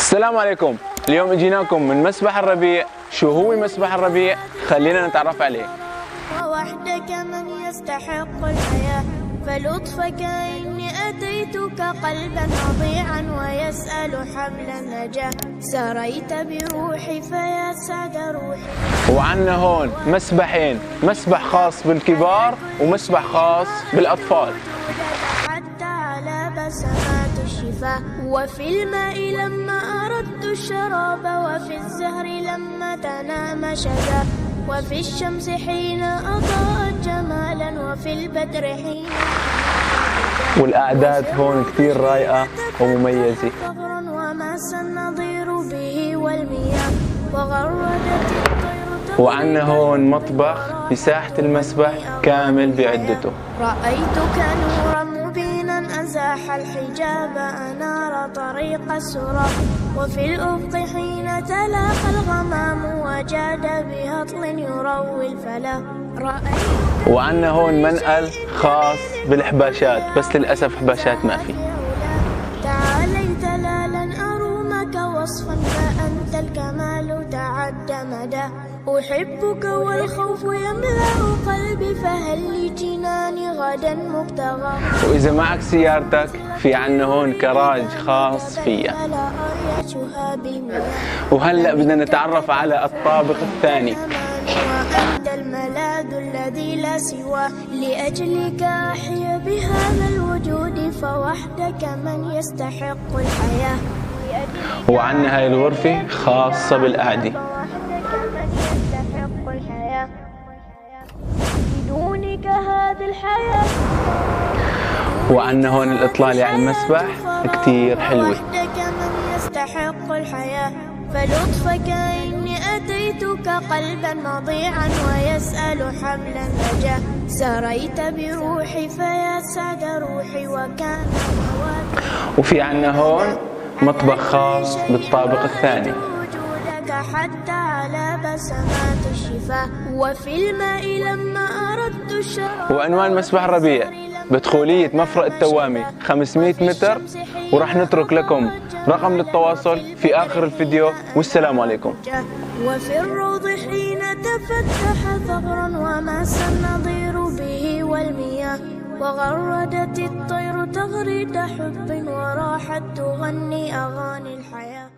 السلام عليكم. اليوم اجيناكم من مسبح الربيع. شو هو مسبح الربيع؟ خلينا نتعرف عليه. ووحدك من يستحق الحياة، فلطفك إني أتيتك قلبا وضيعا ويسأل حبل النجاة. سريت بروحي فيا سعد روحي. وعنا هون مسبحين، مسبح خاص بالكبار ومسبح خاص بالأطفال. حتى على بسمات الشفاء، وفي الماء لما أردت الشراب، وفي الزهر لما تنام شذا، وفي الشمس حين أضاءت جمالا، وفي البدر حين. والأعداد هون كثير رايقة ومميزة. وماس النظير به والمياه، وغردت الطير. وعنا هون مطبخ بساحة المسبح كامل بعدته. رأيتك نورا مبينا أزاح الحجاب، أنار طريق السرى، وفي الأفق حين تلاقى الغمام، وجاد بهطل يروي الفلا. وعنا هون منقل خاص بالحباشات، بس للأسف حباشات ما في. تعاليت لا لن أرومك وصفا، فأنت الكمال تعد مدى. أحبك والخوف يملأ قلبي، فهل لي جناني غدا مبتغى. وإذا معك سيارتك في عنا هون كراج خاص فيها. وهلأ بدنا نتعرف على الطابق الثاني. وأنت الملاذ الذي لا سواه، لأجلك أحيا بهذا الوجود، فوحدك من يستحق الحياة. وعنا هاي الغرفة خاصة بالقعدة. بدونك هذه الحياة. وعنا هون الإطلالة على المسبح كتير حلوة. وحدك من يستحق الحياة، فلطفك إني أتيتك قلبا مضيعا ويسأل حبل النجاة. سريت بروحي فيا سعد روحي، وكان وفي عنا هون مطبخ خاص بالطابق الثاني. وجودك حتى على بسمات الشفاء، وفي الماء لما أردت الشراب. وعنوان مسبح الربيع بدخولية مفرق التوامي 500 متر. ورح نترك لكم رقم للتواصل في آخر الفيديو. والسلام عليكم. وفي الروض حين تفتح ثغرا، وماس النظير به والمياه، وغردت الطير تغريد حب، وراحت تغني أغاني الحياة.